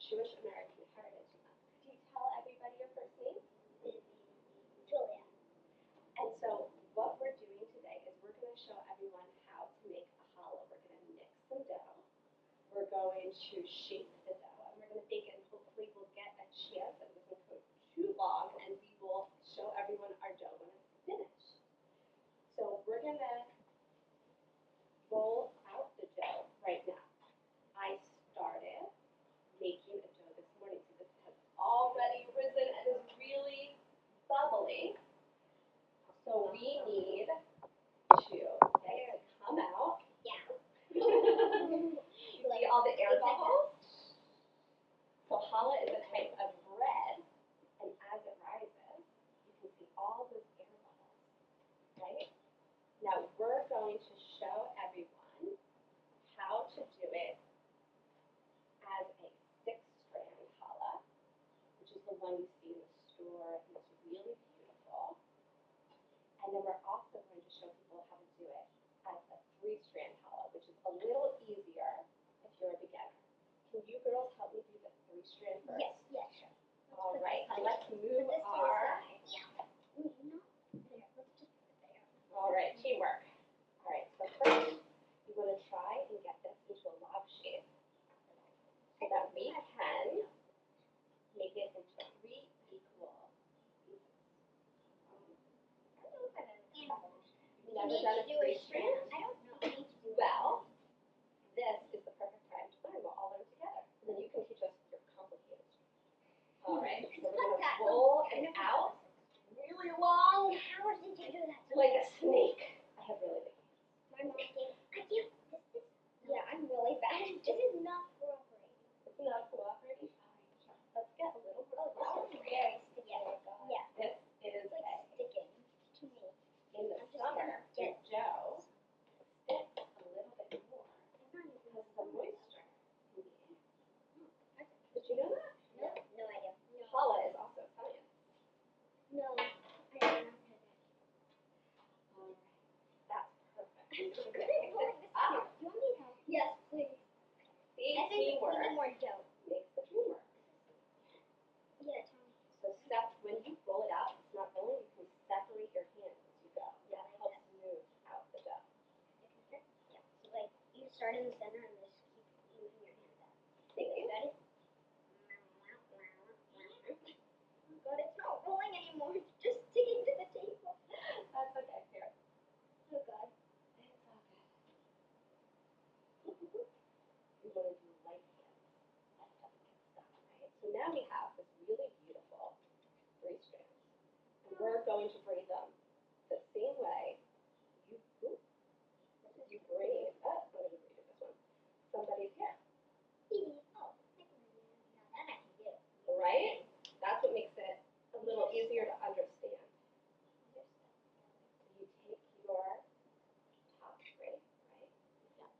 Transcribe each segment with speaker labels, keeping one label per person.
Speaker 1: Jewish American Heritage Month. Could you tell everybody your first name?
Speaker 2: Julia.
Speaker 1: And so what we're doing today is we're going to show everyone how to make a challah. We're going to mix some dough. We're going to shape the dough, and we're going to bake it. And hopefully we'll get a chance that it doesn't go too long, and we will show everyone our dough when it's finished. So we're going to roll out the dough right now. I started making a dough this morning, so this has already risen and is really bubbly. So we need to get it to come out.
Speaker 2: Yeah.
Speaker 1: You see all the air bubbles? So challah is a type of bread, and as it rises, you can see all those air bubbles, right? Now we're going to show everyone how to do it as a 6-strand challah, which is the one you see in the store, and it's really beautiful. And then we're also going to show people how to do it as a 3-strand challah, which is a little easier if you're a beginner. Can you girls help me do the 3-strand first?
Speaker 2: Yes, sure.
Speaker 1: All right, so let's move our. All right, teamwork. All right, so first you want to try and get this into a log shape so that we can make it into 3 equal pieces. You've never done a 3-strand?
Speaker 2: I don't know. I need to do
Speaker 1: Well, this is the perfect time to learn. We'll all learn together. And then you can teach us your complicated strands. All right, so we're going to roll it out really long,
Speaker 2: How did you do that?
Speaker 1: like a snake. I have really big hands.
Speaker 2: My mom gave. I can't. This is. Yeah, I'm really bad. This is not cooperating.
Speaker 1: It's not cooperating. Let's get a little more.
Speaker 2: Very sticky. Yeah.
Speaker 1: This is
Speaker 2: It's like sticking to me.
Speaker 1: in the summer, your dough sticks a little bit more because of the moisture in the air. Did you know that?
Speaker 2: No idea.
Speaker 1: Challah is also science.
Speaker 2: No, I don't know.
Speaker 1: That's perfect.
Speaker 2: I'm
Speaker 1: So
Speaker 2: so
Speaker 1: we're
Speaker 2: good
Speaker 1: gonna
Speaker 2: at
Speaker 1: pick this up.
Speaker 2: You want me to help? Yes, please.
Speaker 1: See,
Speaker 2: I think we
Speaker 1: teamwork
Speaker 2: need more dough.
Speaker 1: makes the dream work.
Speaker 2: Yeah, tell me.
Speaker 1: So when you roll it out, it's not rolling, you can separate your hands as you go. That helps move out the dough.
Speaker 2: Yeah. So like you start in the center and just keep moving your hands out.
Speaker 1: Thank you.
Speaker 2: Ready? God, it's not rolling anymore. It's just sticking to the table.
Speaker 1: That's okay. Here.
Speaker 2: Oh God.
Speaker 1: It's all good. We want to do light hands. That doesn't get stuck, right? So now we have this really beautiful 3 strands. And we're going to braid them the same way you braid. I'm going to braid this one. Somebody's hair.
Speaker 2: Oh, now that I can do.
Speaker 1: Right? That's what makes it a little easier to understand. So you take your top braid, right?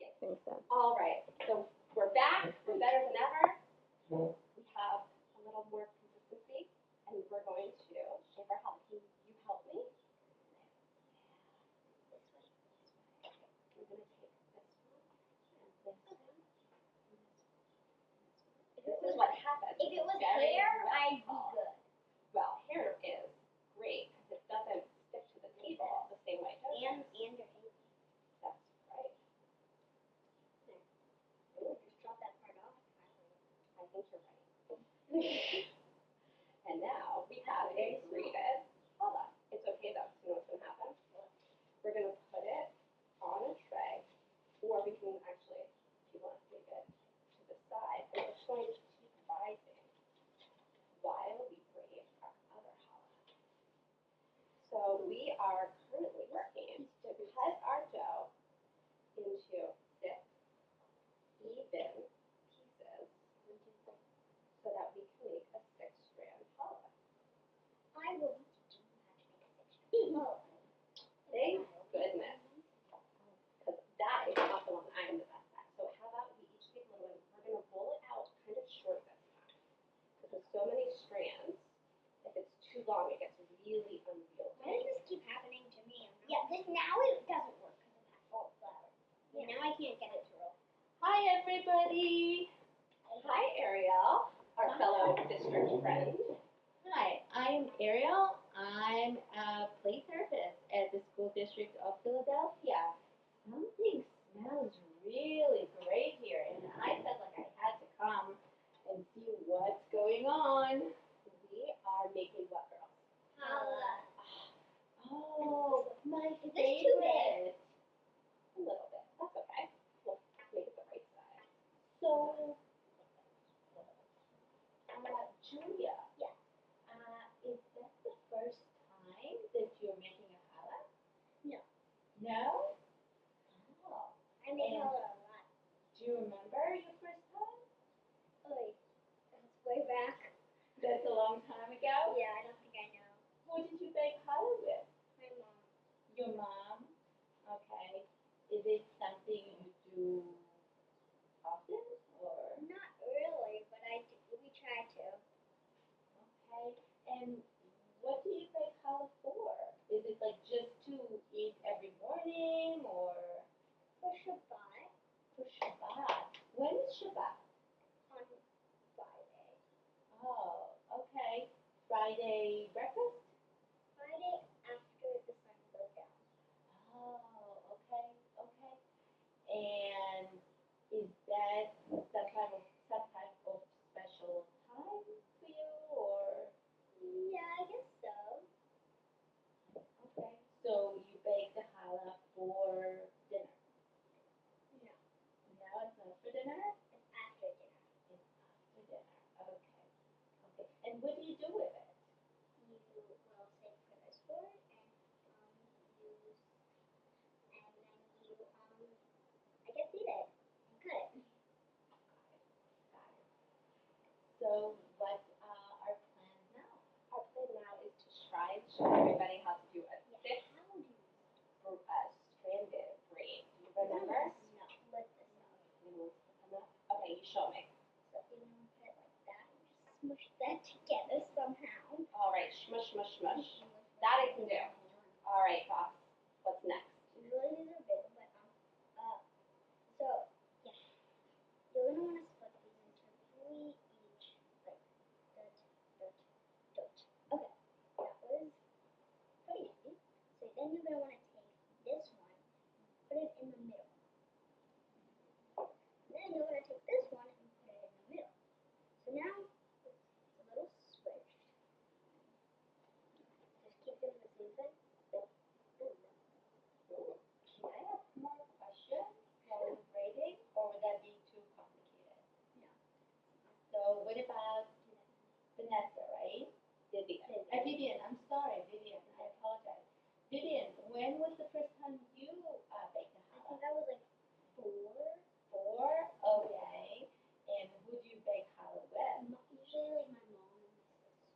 Speaker 1: Yes.
Speaker 3: I think so.
Speaker 1: All right. So we're back. We're better than ever. We have a little more consistency, and we're going to shape our challah. Can you help me?
Speaker 2: This way.
Speaker 1: We're going to take this one and this one and this one. This is what happens.
Speaker 2: If it was
Speaker 1: Very
Speaker 2: hair, I'd be
Speaker 1: well.
Speaker 2: good.
Speaker 1: Well, hair is great because it doesn't stick to the table the same way dough
Speaker 2: And
Speaker 1: does.
Speaker 2: your hands.
Speaker 1: That's right.
Speaker 2: Just drop that part off.
Speaker 1: I think you're right. And now we have a braided challah. It's okay though, because you know what's going to happen? We're going to put it on a tray, or we can actually, if you want to leave it to the side, and it's going to keep rising while we braid our other challah. So we are currently working to cut our dough into 6 even pieces so that we can make a 6-strand challah.
Speaker 2: I will teach you how to make a 6-strand.
Speaker 1: Thank goodness, because that is not the one I'm the best at. So how about we each take a little bit, we're going to roll it out kind of short this time. Because with so many strands, if it's too long, it gets really unwieldy.
Speaker 2: Why does this keep happening to me? Yeah, now it doesn't work because of that false flower. Yeah. Now I can't get it to roll.
Speaker 1: Hi everybody! Hi Ariel! fellow district friend.
Speaker 3: Hi, I'm Ariel. I'm a play therapist at the School District of Philadelphia. Something smells really great here, and I felt like I had to come and see what's going on.
Speaker 1: We are making what, girls?
Speaker 2: Challah.
Speaker 3: Oh, my
Speaker 2: Is this too big?
Speaker 3: favorite.
Speaker 1: A little bit. That's okay. We'll make it the right size.
Speaker 3: So, Julia.
Speaker 2: Yes.
Speaker 3: Is that the first time that you're making a challah?
Speaker 2: No.
Speaker 3: No? Oh.
Speaker 2: I make
Speaker 3: And-
Speaker 2: challah a lot.
Speaker 3: Do you remember your first time?
Speaker 2: Oh, that's way back.
Speaker 3: That's a long time ago?
Speaker 2: Yeah, I don't think I know.
Speaker 3: Who did you bake challah with?
Speaker 2: My mom.
Speaker 3: Your mom? Okay. Is it something you do often or?
Speaker 2: Not really, but we try to.
Speaker 3: Okay. And what do you bake challah for? Is it like just to eat every morning or
Speaker 2: For Shabbat
Speaker 3: for Shabbat? When is Shabbat?
Speaker 2: on Friday.
Speaker 3: Oh, okay. Friday breakfast?
Speaker 2: Friday after the sun goes down.
Speaker 3: Oh, okay, okay. And is that some type of special time for you or?
Speaker 2: Yeah, I guess so.
Speaker 3: Okay. So you bake the challah for dinner?
Speaker 2: No,
Speaker 3: No, it's not for dinner?
Speaker 2: it's after dinner.
Speaker 3: It's after dinner. Okay. Okay. And what do you do with it?
Speaker 2: You will say prayers for it and use and then you I guess eat it and cut it.
Speaker 3: Got it. So what are plans now?
Speaker 1: Our plan now is to try and show everybody how to do a thick
Speaker 2: How do you
Speaker 1: stranded braid. Do you remember?
Speaker 2: No, lift this up.
Speaker 1: Okay, you show me.
Speaker 2: So you don't put it like that. You just smush that together somehow.
Speaker 1: All right, smush, smush, smush. That I can do. All right, boss. What's next?
Speaker 2: Usually these are big, but so yeah, you're gonna want to split these into three each, like dot, dot, dot. Okay, that was pretty easy. So then you're gonna want to take this one, put it in the middle. Then you're gonna take this one and put it in the middle. So now it's a little squished. Just keep doing the same thing.
Speaker 1: Ooh, can I ask more questions while we're braiding, or would that be too complicated?
Speaker 2: No.
Speaker 3: So what about Vanessa, right?
Speaker 1: Vivian.
Speaker 3: Vivian, I'm sorry, Vivian, I apologize. Vivian, when was the first time you baked a
Speaker 2: I
Speaker 3: challah?
Speaker 2: think I was like 4.
Speaker 3: 4? Okay. And who do you bake challah with?
Speaker 2: Usually like my mom and my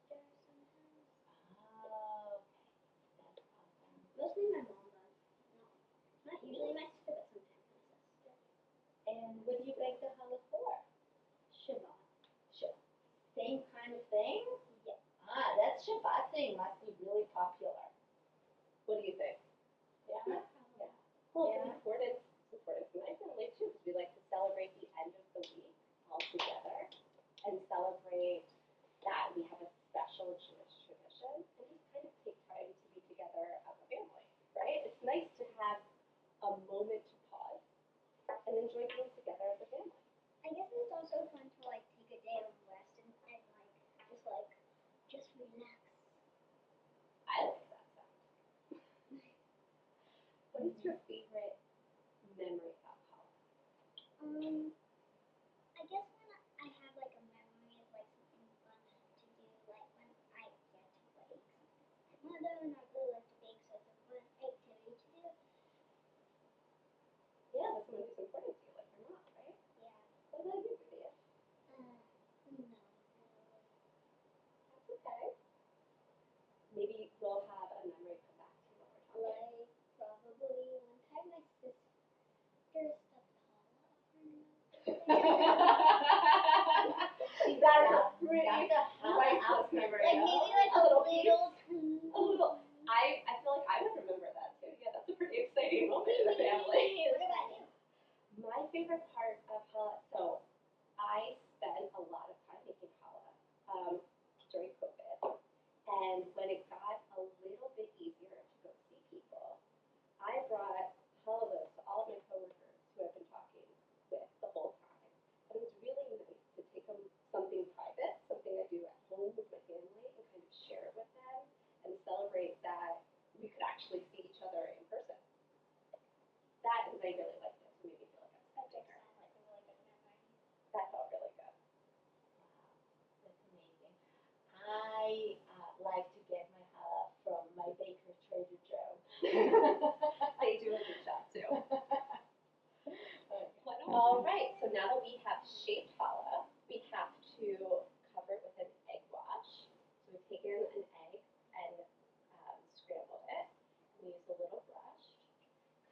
Speaker 2: sister sometimes.
Speaker 3: Oh, okay. That's awesome.
Speaker 2: Mostly my mom does. No, not usually my sister, but sometimes my sister.
Speaker 3: And what do you bake the challah for?
Speaker 2: Shabbat.
Speaker 3: Same kind of thing?
Speaker 2: Yeah.
Speaker 3: That Shabbat thing must be really popular.
Speaker 1: What do you think? Yeah.
Speaker 3: Yeah.
Speaker 1: Well,
Speaker 3: Yeah.
Speaker 1: it's important. It's important for my family too, because we like to celebrate the end of the week all together and celebrate that we have a special Jewish tradition and just kind of take time to be together as a family, right? It's nice to have a moment to pause and enjoy being together as a family.
Speaker 2: I guess it's also fun to like take a day of rest and just relax.
Speaker 1: I like that sound. What is your favorite memory about college?
Speaker 2: I guess when I have like a memory of like something fun to do, like when I get to bake something with my mother and I really like to bake, so it's a fun activity to do.
Speaker 1: Yeah, that's someone who's important to you, like your mom, right?
Speaker 2: Yeah.
Speaker 1: What about you, Vivian?
Speaker 2: No, not really.
Speaker 1: That's okay. Maybe we'll have a memory come back to you when we're talking.
Speaker 2: Like probably one time my sister stuffed
Speaker 1: That is a pretty
Speaker 3: That's a
Speaker 1: priceless memory.
Speaker 2: like maybe like
Speaker 1: a little
Speaker 2: piece.
Speaker 1: A little. I feel like I would remember that too. Yeah, that's a pretty exciting moment in the family.
Speaker 2: What about you?
Speaker 1: My favorite part of challah, so I spent a lot of time making challah shaped challah, we have to cover it with an egg wash. So we've taken an egg and scrambled it. We use a little brush.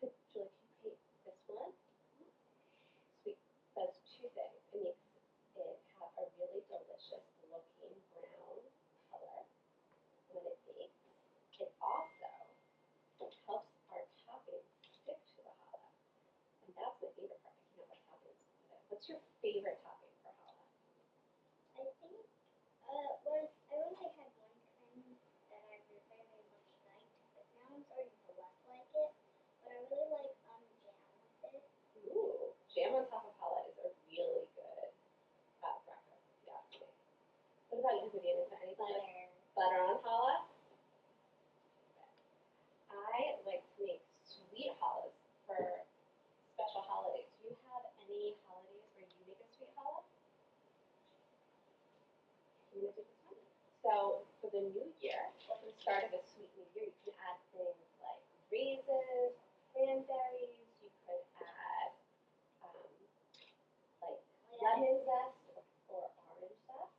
Speaker 1: Julie, can you paint this one? Sweet. Does two things. It makes it have a really delicious looking brown color when it bakes. It also helps our topping stick to the challah. And that's my favorite part, picking out what toppings to put in. What's your favorite topping for challah?
Speaker 2: I think, well, I only had one kind that I very much liked, but now I'm starting to less like it. But I really like jam with it.
Speaker 1: Ooh, jam on top of challah is a really good breakfast, if you ask me. What about you, Vivian? Is there anything like butter on challah? I like to make sweet challahs for special holidays. Do you have any holidays where you make a sweet challah? You want to do this one? So for the new year, for the start of a sweet new year, you can add things like raisins, cranberries. You could add like lemon zest or orange zest.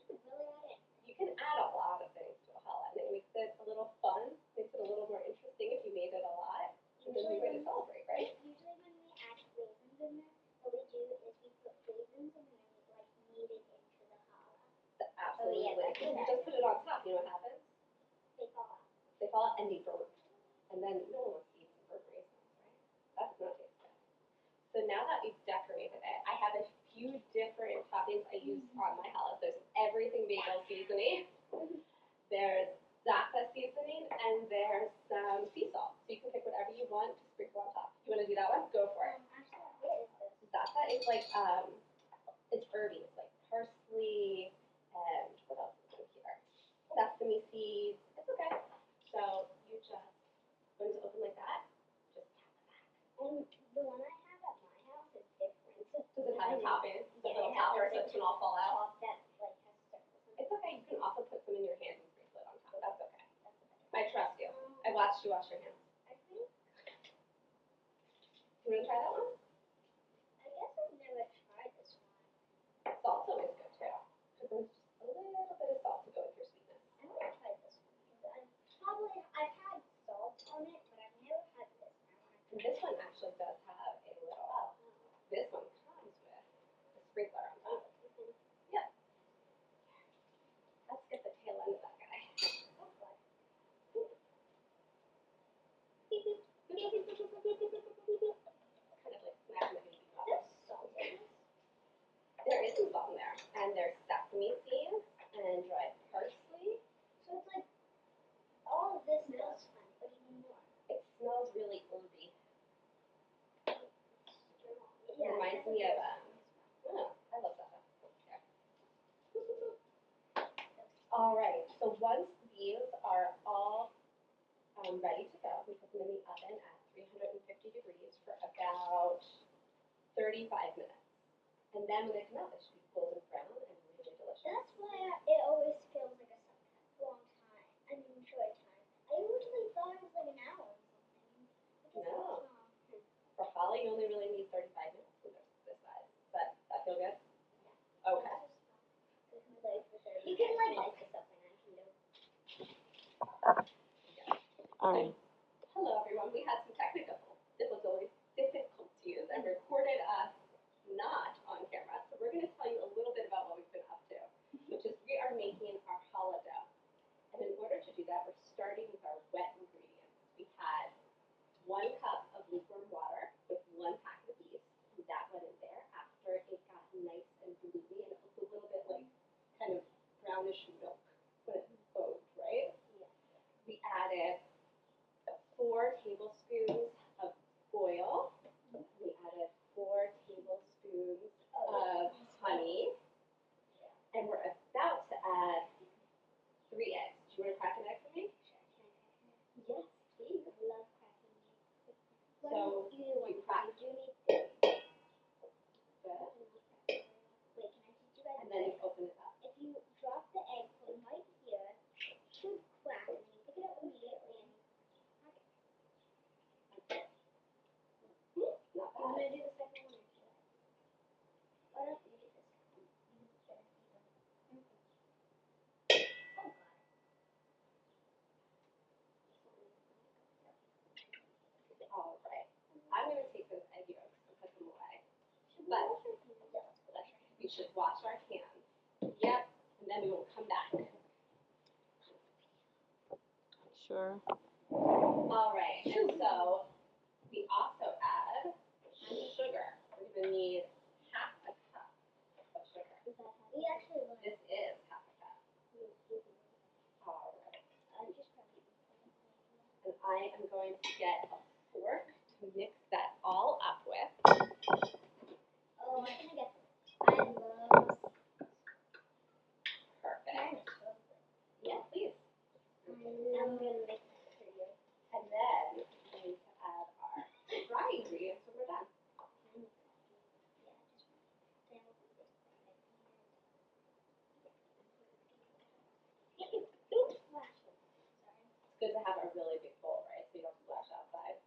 Speaker 1: You can add a lot of things to a challah, and it makes it a little fun, makes it a little more interesting if you made it a lot. And then you're going to celebrate, right?
Speaker 2: Usually when we add raisins in there, what we do is we put raisins and then we like knead it into the challah.
Speaker 1: Absolutely.
Speaker 2: Oh, yeah,
Speaker 1: If you just put it on top, you know what happens?
Speaker 2: They fall out.
Speaker 1: They fall out and they burn. And then no one wants to eat some burnt raisins, right? That does not taste good. So now that we've decorated it, I have a few different toppings I use on my challah. There's everything bagel seasoning. There's za'atar seasoning, and there's some sea salt. So you can pick whatever you want to sprinkle on top. You want to do that one? Go for it.
Speaker 2: Actually, what is this?
Speaker 1: Za'atar is like it's herby. It's like parsley and what else is in here? Sesame seeds. It's okay. So you just going to open like that. Just tap it back.
Speaker 2: The one I have at my house is different.
Speaker 1: Does it have a topping? The
Speaker 2: Yeah,
Speaker 1: little
Speaker 2: it has
Speaker 1: topper
Speaker 2: like
Speaker 1: so it can all fall out?
Speaker 2: top that like has circles.
Speaker 1: It's okay. You can also put some in your hands and sprinkle it on top. That's okay.
Speaker 2: That's better.
Speaker 1: I trust you. I watched you wash your hands.
Speaker 2: I think
Speaker 1: You want to try that one?
Speaker 2: I guess I've never tried this one.
Speaker 1: Salt's always good too. Because there's just a little bit of salt to go with your sweetness.
Speaker 2: I want to try this one because I've had salt on it, but I've never had this.
Speaker 1: And this one actually does have a little, this one comes with a sprinkler on top. Yep. Let's get the tail end of that guy. Beep, beep. Beep, beep, beep, beep, beep, beep, beep, beep, beep. It's kind of like smacking the baby bottle.
Speaker 2: There's salt in this.
Speaker 1: There is some salt in there. And there's sesame seeds and dried parsley.
Speaker 2: So it's like all of this smells fun, but even more.
Speaker 1: It smells really herby. It
Speaker 2: Yeah,
Speaker 1: reminds me of, oh, I love that. Okay. All right, so once these are all ready to go, we put them in the oven at 350 degrees for about 35 minutes. And then when they come out, they should be golden brown and really delicious.
Speaker 2: That's why it always feels like a long time. I mean, short time. I usually thought it was like an hour or something.
Speaker 1: No. For challah, you only really need 35 minutes when they're this size. But that feel good? Okay.
Speaker 2: You can like mess this up and I can do.
Speaker 1: All right. Hello, everyone. We had some technical difficulties and recorded us not on camera. So we're going to tell you a little bit about what we've been up to, which is we are making our challah dough. And in order to do that, we're starting with our wet ingredients. We had 1 cup of lukewarm water with 1 packet of yeast. we should wash our hands. Yep, and then we will come back.
Speaker 3: Sure.
Speaker 1: All right, and so we also add sugar. We're going to need half a cup of sugar.
Speaker 2: We actually learned.
Speaker 1: This is half a cup. All right. And I am going to get a fork to mix that all up with.
Speaker 2: Oh, I can get. I love.
Speaker 1: Perfect. Yeah, please.
Speaker 2: I'm gonna make that for you.
Speaker 1: And then we need to add our dry ingredients when we're done. It's good to have a really big bowl, right? So you don't splash outside.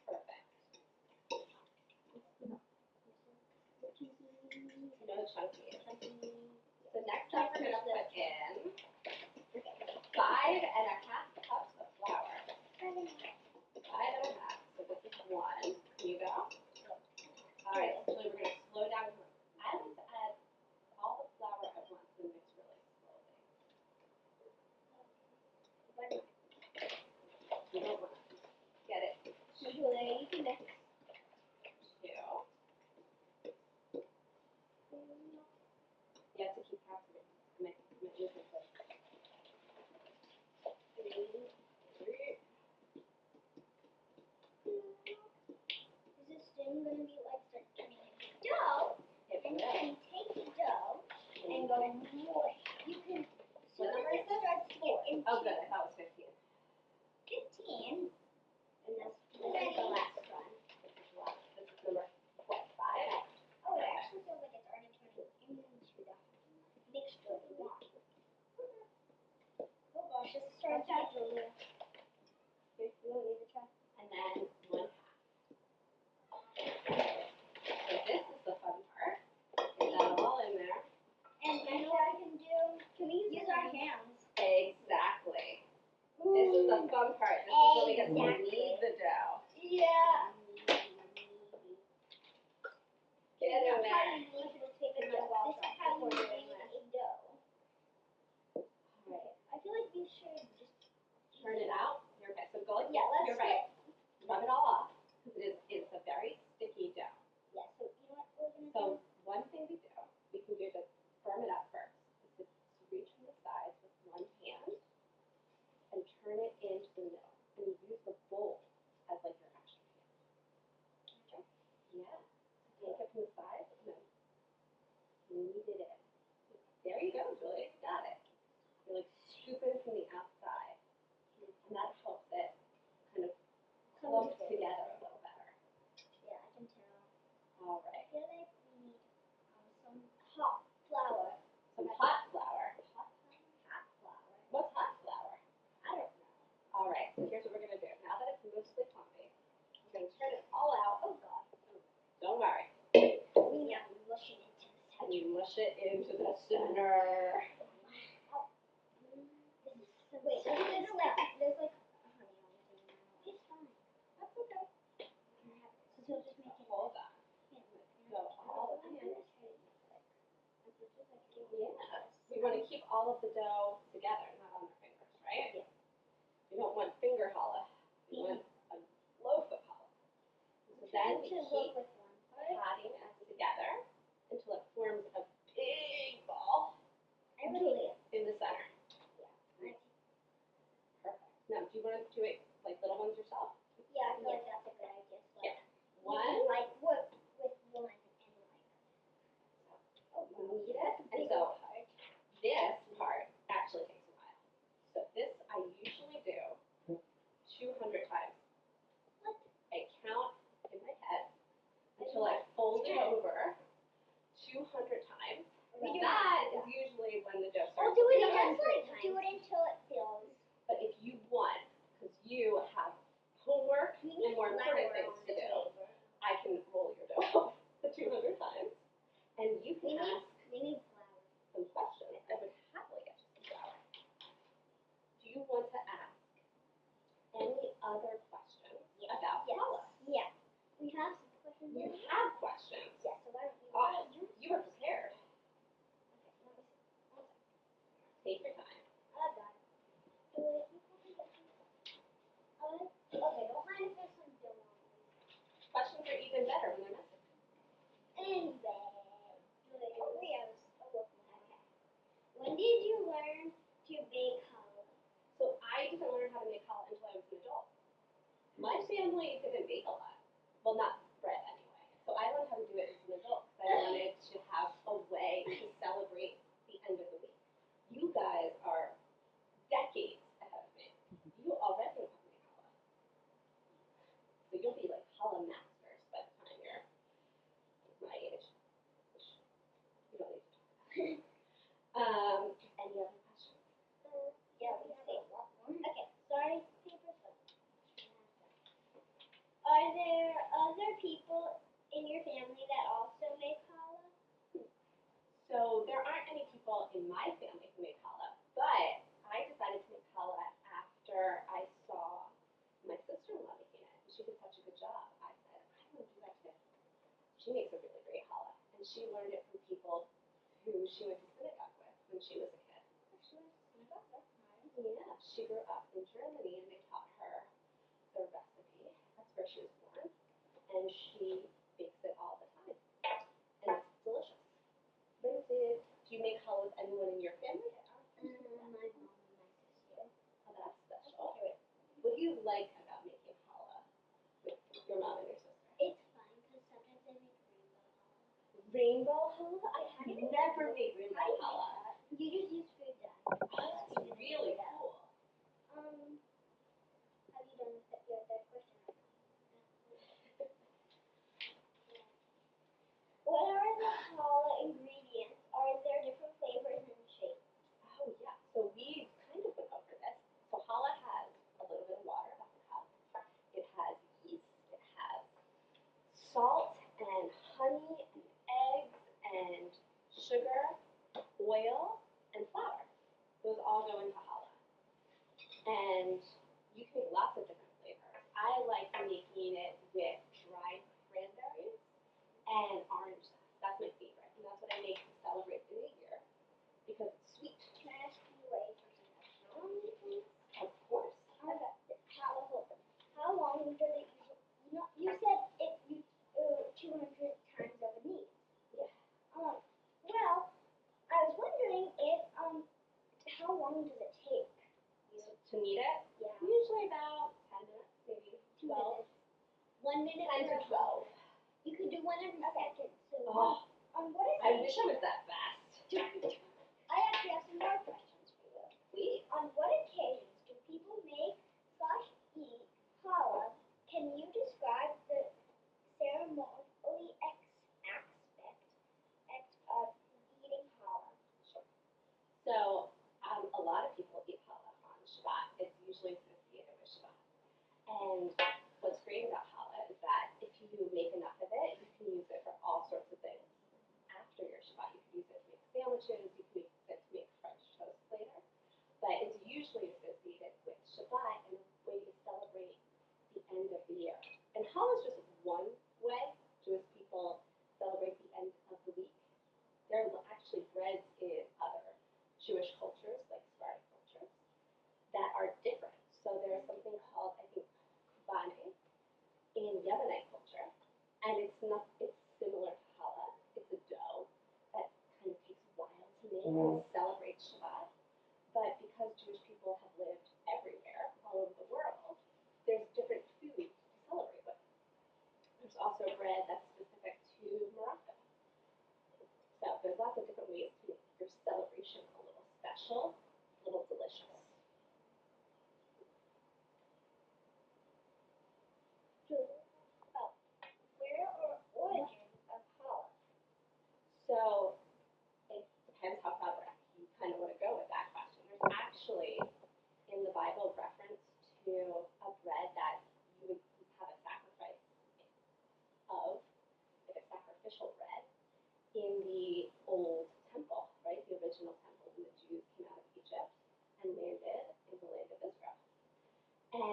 Speaker 1: Perfect. You know the chunky. So next up we're going to put in 5.5 cups of flour. 5.5. So this is 1. Can you go? All right. So we're going to slow down. I like to add all the flour at once and mix really slowly. You don't want to get it too.
Speaker 2: You can mix.
Speaker 1: 2. You have to keep track of it. Mix it. 3.
Speaker 2: Is this thing gonna be like start turning into dough?
Speaker 1: It
Speaker 2: And you
Speaker 1: will.
Speaker 2: can take the dough and go more. You can.
Speaker 1: What number is this?
Speaker 2: Start to get into
Speaker 1: Oh, good. I thought it was 15.
Speaker 2: 15. And this is the last one.
Speaker 1: This is number, what, 5?
Speaker 2: Oh, it actually feels like it's already turning into the mixture we want. Oh gosh, this is starting to get really.
Speaker 1: You don't need to try. And then 1 half. So this is the fun part. Get that all in there.
Speaker 2: And you know what I can do? Can we use our hands?
Speaker 1: Exactly. This is the fun part. This is when we get to knead the dough.
Speaker 2: Yeah.
Speaker 1: Get in there.
Speaker 2: This is how you knead a dough.
Speaker 1: Alright.
Speaker 2: I feel like you should just
Speaker 1: Turn it out. You're okay. So go like
Speaker 2: Yeah, let's
Speaker 1: You're right. Rub it all off. Because it's a very sticky dough.
Speaker 2: Yeah, so you know what we're gonna
Speaker 1: So
Speaker 2: do?
Speaker 1: one thing we can do to firm it up first is to reach from the sides with one hand and turn it into the middle. And you use the bowl as like your action hand. Yeah. Take it from the sides and then knead it in. There you go, Julie. You got it. You're like scooping from the outside. And that helps it kind of clump together a little better.
Speaker 2: Yeah, I can tell.
Speaker 1: All
Speaker 2: I
Speaker 1: right.
Speaker 2: feel like we need some hot flour.
Speaker 1: Some hot flour.
Speaker 2: Hot flour.
Speaker 1: What's hot flour?
Speaker 2: I don't know.
Speaker 1: All right, so here's what we're going to do. Now that it's mostly clumpy, we're going to turn it all out.
Speaker 2: Oh god.
Speaker 1: Don't worry.
Speaker 2: We now mush it into the
Speaker 1: And you mush it into the center.
Speaker 2: Wait, there's like honey on it. It's fine.
Speaker 1: That's okay.
Speaker 2: So he'll just make it.
Speaker 1: Hold on. So all of the hands. Yeah. We want to keep all of the dough together, not on our fingers, right?
Speaker 2: Yeah.
Speaker 1: We don't want finger challah. We want a loaf of challah. So then we keep patting it together until it forms a big ball in the center. Perfect. Now, do you want to do it like little ones yourself?
Speaker 2: Yeah, I feel like that's a good idea. So
Speaker 1: Here.
Speaker 2: you
Speaker 1: One.
Speaker 2: can, like work with one and like.
Speaker 1: Knead it. And so this part actually takes a while. So this I usually do 200 times. I count in my head until I fold it over 200 times. That is usually when the dough starts.
Speaker 2: Do it until it fills.
Speaker 1: But if you want, because you have you want to ask any other questions about
Speaker 2: Yes.
Speaker 1: Challah?
Speaker 2: Yeah. We have some questions.
Speaker 1: You have questions.
Speaker 2: Yeah, so why don't you
Speaker 1: Oh, you were prepared.
Speaker 2: Okay, let me see. One second.
Speaker 1: Take your time.
Speaker 2: I've got it. So if you copy that okay, don't mind if there's some dumb ones.
Speaker 1: Questions are even better when they're messy.
Speaker 2: Anyway. Hopefully I was okay. When did you learn to bake challah?
Speaker 1: So I didn't learn how to make challah until I was an adult. My family didn't bake a lot. Well, not bread anyway. So I learned how to do it as an adult because I wanted to have a way to celebrate the end of the week. You guys are decades ahead of me. You already know how to make challah. So you'll be like challah masters by the time you're my age. Which you don't need to talk about. Any other questions?
Speaker 2: Yeah, we have a lot more. Okay, sorry, paper scissors. Are there other people in your family that also make challah?
Speaker 1: So there aren't any people in my family who make challah, but I decided to make challah after I saw my sister-in-law making it. And she did such a good job. I said, I want to do that too. She makes a really great challah, and she learned it from people who she went to synagogue with when she was a kid.
Speaker 2: She went to synagogue? That's nice.
Speaker 1: Yeah, she grew up in Germany, and they taught her the recipe. That's where she was born, and she bakes it all the time, and it's delicious. Do you make challah with anyone in your family?
Speaker 2: My mom and my sister.
Speaker 1: Oh, that's special. What do you like about making challah with your mom and your sister?
Speaker 2: It's fun because sometimes I make
Speaker 1: Rainbow challah? I have never made rainbow challah.
Speaker 2: You just use food dye.
Speaker 1: Oh, that's really cool.
Speaker 2: Have you done your third question right now? What are the challah ingredients? Are there different flavors and shapes?
Speaker 1: Oh, yeah. So we kind of went over this. So challah has a little bit of water, that's a cup. It has yeast. It has salt and honey and eggs and sugar, oil, and flour. Those all go into challah. And you can make lots of different flavors. I like making it with dried cranberries and orange zest. That's my favorite. And that's what I make to celebrate the new year because it's sweet.
Speaker 2: Can I ask you something else?
Speaker 1: Of course.
Speaker 2: How long does it usually, you said it 200 times of a knead.
Speaker 1: Yeah.
Speaker 2: Well, I was wondering if, how long does it take?
Speaker 1: To knead it?
Speaker 2: Yeah.
Speaker 1: Usually about 10 minutes, maybe
Speaker 2: 2
Speaker 1: 12.
Speaker 2: minutes. 1 minute
Speaker 1: 10 to 12.
Speaker 2: You could do one every second. So
Speaker 1: Oh,
Speaker 2: on what
Speaker 1: I
Speaker 2: occasion?
Speaker 1: wish I was that fast.
Speaker 2: I actually have some more questions for you.
Speaker 1: Please.
Speaker 2: On what occasions do people make/eat challah? Can you describe the ceremonially aspect of eating challah?
Speaker 1: Sure. So, a lot of people eat challah on Shabbat. It's usually associated with Shabbat. And what's great about challah is that if you make enough of it, you can use it for all sorts of things. After your Shabbat, you can use it to make sandwiches, you can use it to make French toast later. But it's usually associated with Shabbat and a way to celebrate the end of the year. And challah is just one way Jewish people celebrate the end of the week. There are actually breads in other Jewish cultures, like Sephardic cultures, that are different. So there's something called, I think, kubai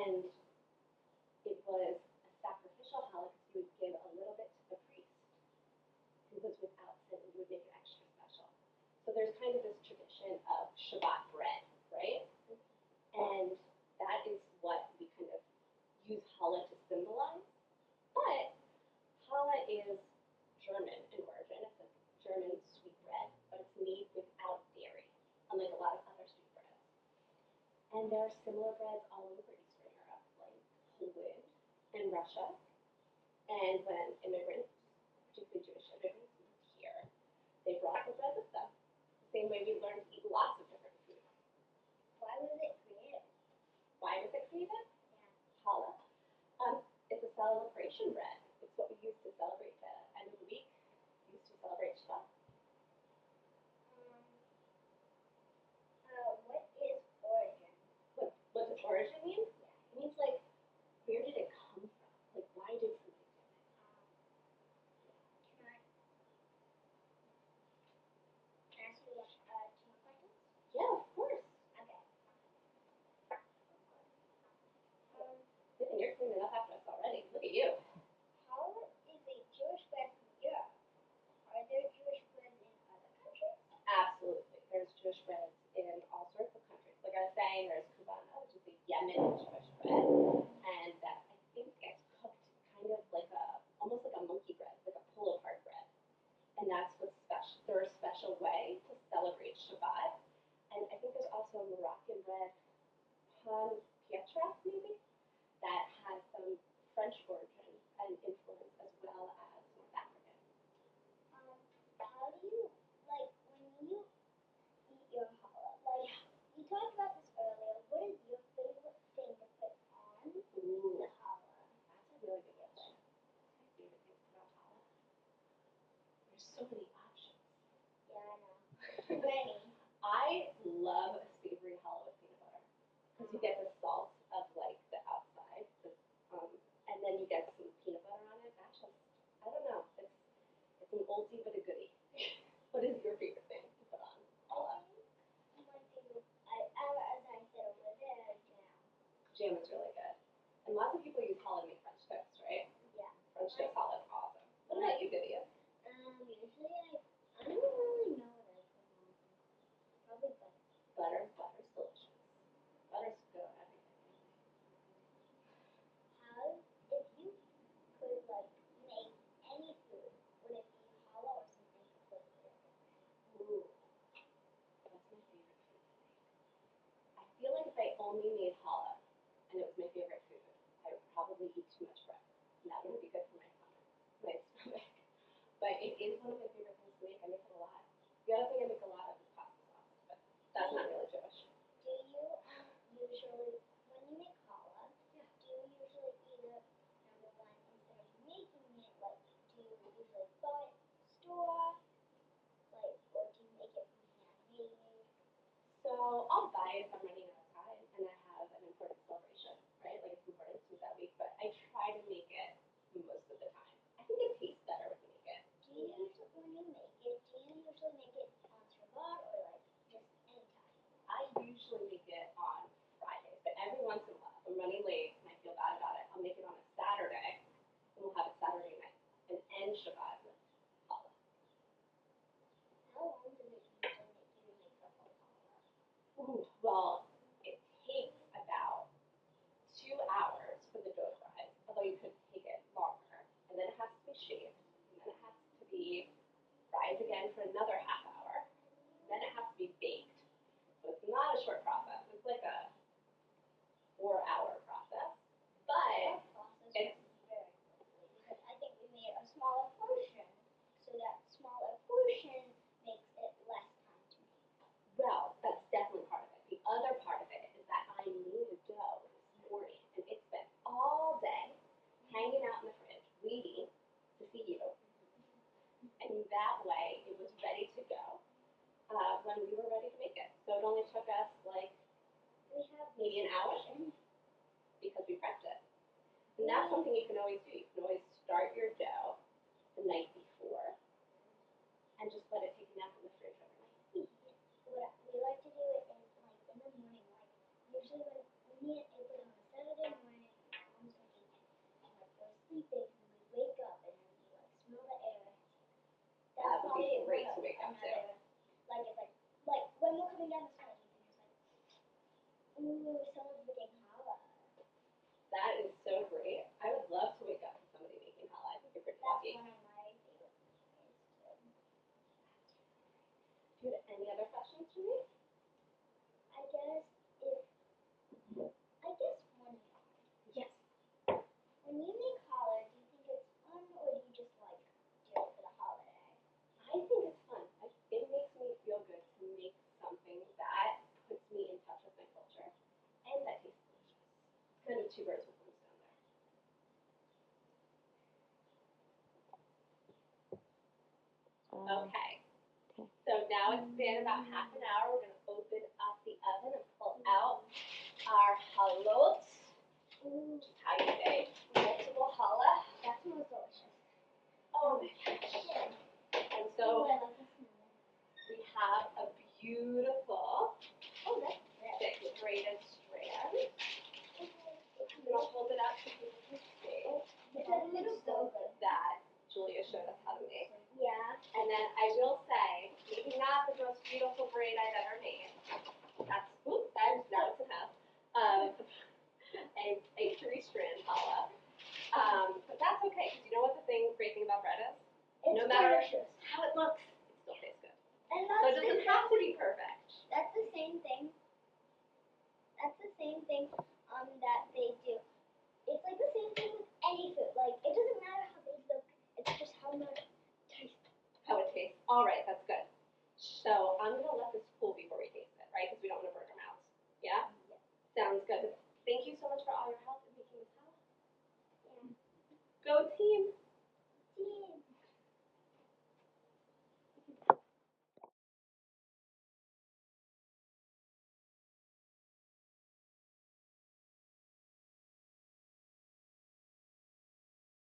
Speaker 1: And it was a sacrificial challah because you would give a little bit to the priest who was without sin and would make it extra special. So there's kind of this tradition of Shabbat bread, right? And that is what we kind of use challah to symbolize. But challah is German in origin. It's a German sweet bread, but it's made without dairy, unlike a lot of other sweet breads. And there are similar breads all over Eastern Europe, like Poland and Russia. And when immigrants, particularly Jewish immigrants, moved here, they brought the bread with them. The same way we learned to eat lots of different foods.
Speaker 2: Why was it created?
Speaker 1: Why was it created?
Speaker 2: Yeah.
Speaker 1: Challah. It's a celebration bread. It's what we use to celebrate the end of the week. We used to celebrate Shabbat.
Speaker 2: What is origin?
Speaker 1: What does origin mean?
Speaker 2: Yeah.
Speaker 1: It means like, where did it come from? Like, why did something do it?
Speaker 2: Can I ask you 2 more questions?
Speaker 1: Yeah, of course.
Speaker 2: Okay.
Speaker 1: Vivian, you're cleaning up after us already. Look at you.
Speaker 2: How is a Jewish bread from Europe? Are there Jewish breads in other countries?
Speaker 1: Absolutely. There's Jewish breads in all sorts of countries. Like I was saying, there's kubana, which is a Yemen Jewish bread, and that I think gets cooked kind of like almost like a monkey bread, like a pull-apart bread. And that's what's special, their special way to celebrate Shabbat. And I think there's also a Moroccan bread, pan pietra maybe, that has some French origin and influence as well as North African.
Speaker 2: How do you, like, when you eat your challah, like, you talked about this earlier, what is your favorite thing to put on the
Speaker 1: Ooh,
Speaker 2: challah?
Speaker 1: that's a really good question. What's my favorite thing about challah? There's so many options.
Speaker 2: Yeah, I know. Many.
Speaker 1: I love a savory challah with peanut butter because you get the salt of like the outside, and then you get some peanut butter on it. That's just, I don't know. It's an oldie but a goodie. What is your favorite thing to put on challah?
Speaker 2: I think my favorite, as I said over there, jam.
Speaker 1: Jam is really good, and lots of people use challah to make French toast, right?
Speaker 2: Yeah.
Speaker 1: French toast challah is awesome. What about you, Vivian?
Speaker 2: Usually I don't really know what I put on. Probably butter.
Speaker 1: Butter's delicious. Butter's good on everything.
Speaker 2: How, if you could, like, make any food, would it be challah or something completely different?
Speaker 1: Ooh, what's my favorite food to make? I feel like if I only made challah and it was my favorite food, I would probably eat too much bread. And that wouldn't be good for my stomach. But it is one of my favorite things to make. I make it a lot. The other thing I make a lot of is pasta sauce, but that's not really Jewish.
Speaker 2: Do you usually, when you make challah, do you usually either, number one, instead of making it, like, do you usually buy it from the store, like, or do you make it from handmade?
Speaker 1: So I'll buy it if I'm running out of time and I have an important celebration, right? Like it's important to me that week, but I try to make it most of the time. I think it tastes better when you make it.
Speaker 2: Do you usually, when you make it, do you usually make it on Shabbat or, like, just anytime?
Speaker 1: I usually make it on Fridays, but every once in a while, if I'm running late and I feel bad about it, I'll make it on a Saturday and we'll have it Saturday night and end Shabbat with challah.
Speaker 2: How long does it usually take you to make the whole challah?
Speaker 1: Ooh, well, it takes about 2 hours for the dough to rise, although you could take it longer. And then it has to be shaved, and then it has to be fried again for another half hour. Then it has to be baked. So it's not a short process. It's like a 4-hour process. But
Speaker 2: Our process
Speaker 1: it's
Speaker 2: went very quickly because I think we made a smaller portion, so that smaller portion makes it less time to make.
Speaker 1: well, that's definitely part of it. The other part of it is that I made a dough this morning, and it spent all day hanging out in the fridge, waiting to see you. And that way, it was ready to go when we were ready to make it. So it only took us like
Speaker 2: We have
Speaker 1: maybe an hour because we prepped it. And that's something you can always do. You can always start your dough the night before and just let it take a nap in the fridge overnight.
Speaker 2: what we like to do it in, like, in the morning, like usually when we make it on a Saturday Ooh, someone's making challah.
Speaker 1: That is so great. I would love to wake up with somebody making challah. I think you're pretty
Speaker 2: That's
Speaker 1: lucky.
Speaker 2: one of my favorite things too.
Speaker 1: Do you have any other questions for me?
Speaker 2: I guess one more.
Speaker 1: Yes.
Speaker 2: When you make challah, do you think it's fun or do you just like do it for the holiday?
Speaker 1: I think it's fun. It makes me feel good to make something that puts me in touch with my culture and that tastes delicious. It's kind of two birds with one stone there. Okay. So now it's been about half an hour. We're going to open up the oven and pull out our halot,
Speaker 2: Ooh,
Speaker 1: which is how you say multiple challah.
Speaker 2: that smells delicious.
Speaker 1: Oh my gosh. And so
Speaker 2: I love the smell.
Speaker 1: we have a beautiful
Speaker 2: Oh, that's
Speaker 1: thick braided strand. I'm going to hold it up so people can see.
Speaker 2: It does look so good.
Speaker 1: That Julia showed us how to make.
Speaker 2: Yeah.
Speaker 1: And then I will say, maybe not the most beautiful braid I've ever made. That's, now it's a mess. A 3-strand challah. But that's okay, because you know what the great thing about bread is?
Speaker 2: It's
Speaker 1: No matter
Speaker 2: delicious.
Speaker 1: how it looks, it still tastes good.
Speaker 2: And
Speaker 1: So it doesn't have to be perfect.
Speaker 2: That's the same thing. That they do. It's like the same thing with any food. Like it doesn't matter how they look. It's just how much taste.
Speaker 1: How it tastes. All right, that's good. So I'm going to let this cool before we taste it, right? Because we don't want to burn our mouths. Yeah? Sounds good. Thank you so much for all your help in making this challah.
Speaker 2: Yeah.
Speaker 1: Go team!